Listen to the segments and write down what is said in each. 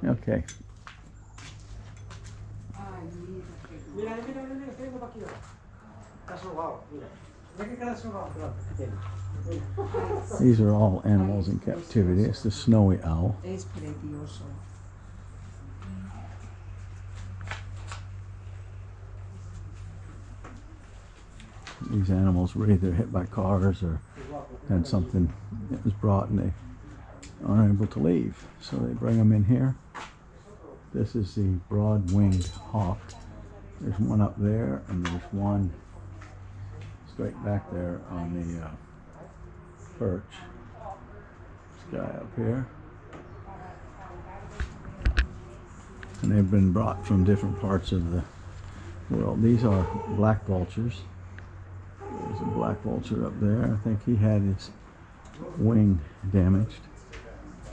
Okay. These are all animals in captivity. It's the snowy owl. Es precioso. These animals were either hit by cars or had something that was brought and they aren't able to leave. So they bring them in here. This is the broad-winged hawk. There's one up there and there's one straight back there on the perch. This guy up here. And they've been brought from different parts of the world. These are black vultures. There's a black vulture up there. I think he had his wing damaged.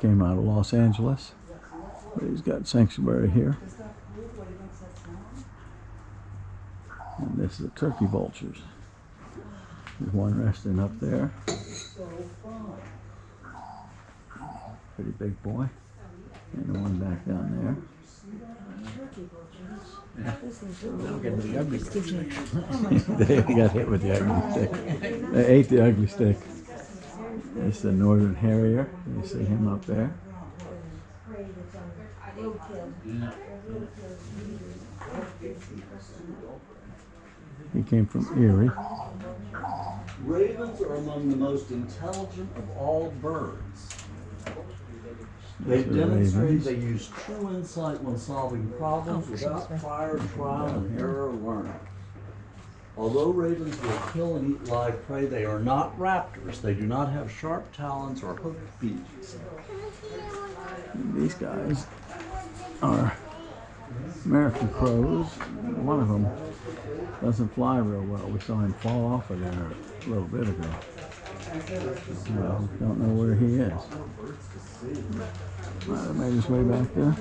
Came out of Los Angeles. But he's got sanctuary here. And this is the turkey vultures. There's one resting up there. Pretty big boy. And the one back down there. Now get to the ugly stick. They got hit with the ugly stick. They ate the ugly stick. This is the northern harrier. You see him up there. He came from Erie. Ravens are among the most intelligent of all birds. They demonstrate they use true insight when solving problems without prior trial and error learning. Although ravens will kill and eat live prey, they are not raptors. They do not have sharp talons or hooked beaks. These guys are American crows. One of them doesn't fly real well. We saw him fall off of there a little bit ago. Don't know where he is. Might have made his way back there.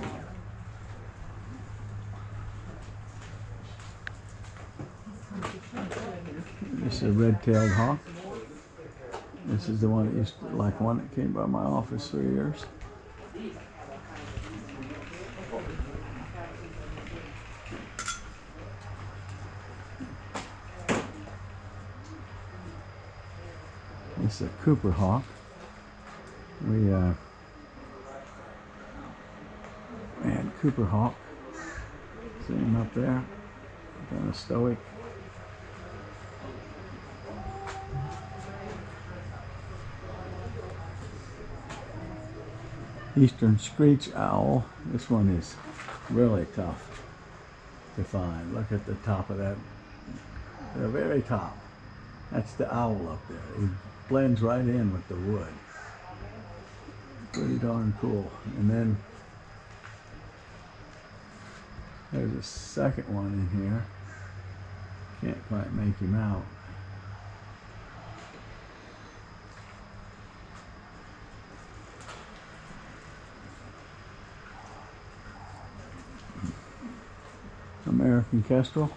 This is a red-tailed hawk. This is the one that used to, like one that came by my office for years. This is a Cooper hawk. We had Cooper hawk. See him up there, kind of stoic. Eastern screech owl. This one is really tough to find. Look at the top of that, the very top. That's the owl up there. He blends right in with the wood. Pretty darn cool. And then there's a second one in here. Can't quite make him out. American kestrel.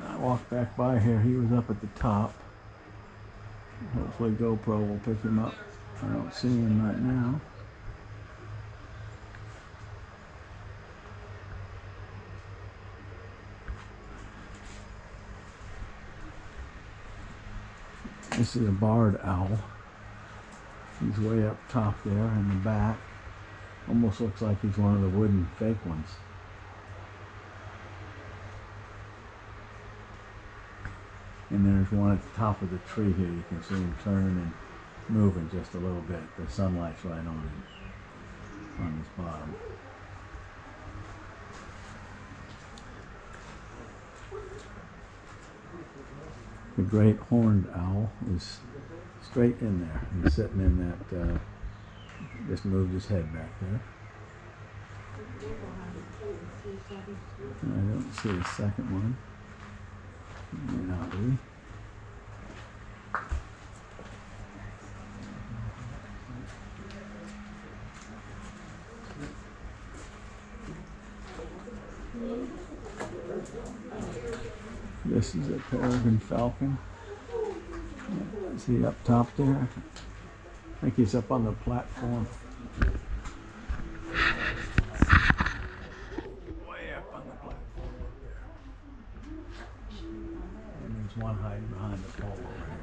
I walked back by here. He was up at the top. Hopefully GoPro will pick him up. I don't see him right now. This is a barred owl. He's way up top there in the back. Almost looks like he's one of the wooden fake ones. And there's one at the top of the tree here. You can see him turning and moving just a little bit. The sunlight's right on him, on his bottom. The great horned owl is straight in there. He's sitting in that, just moved his head back there. And I don't see a second one. May not be. This is a peregrine falcon. Is he up top there? I think he's up on the platform. one hiding behind the pole over here.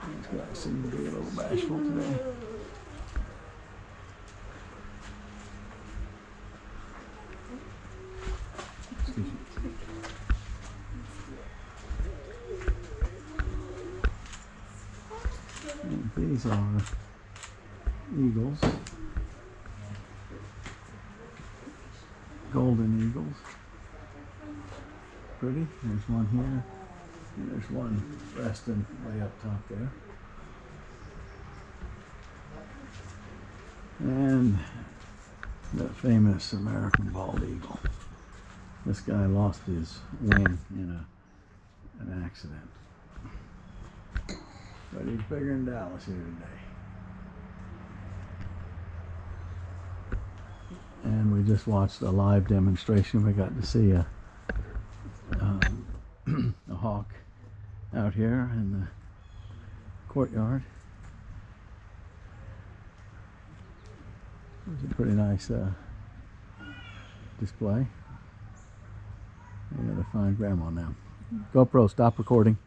These guys seem to be a little bashful today. Excuse me. And these are eagles, golden eagles. Pretty. There's one here, and there's one resting way up top there. And the famous American bald eagle. This guy lost his wing in an accident. But he's bigger than Dallas here today. And we just watched a live demonstration. We got to see a hawk out here in the courtyard. It was a pretty nice display. I gotta find Grandma now. GoPro, stop recording.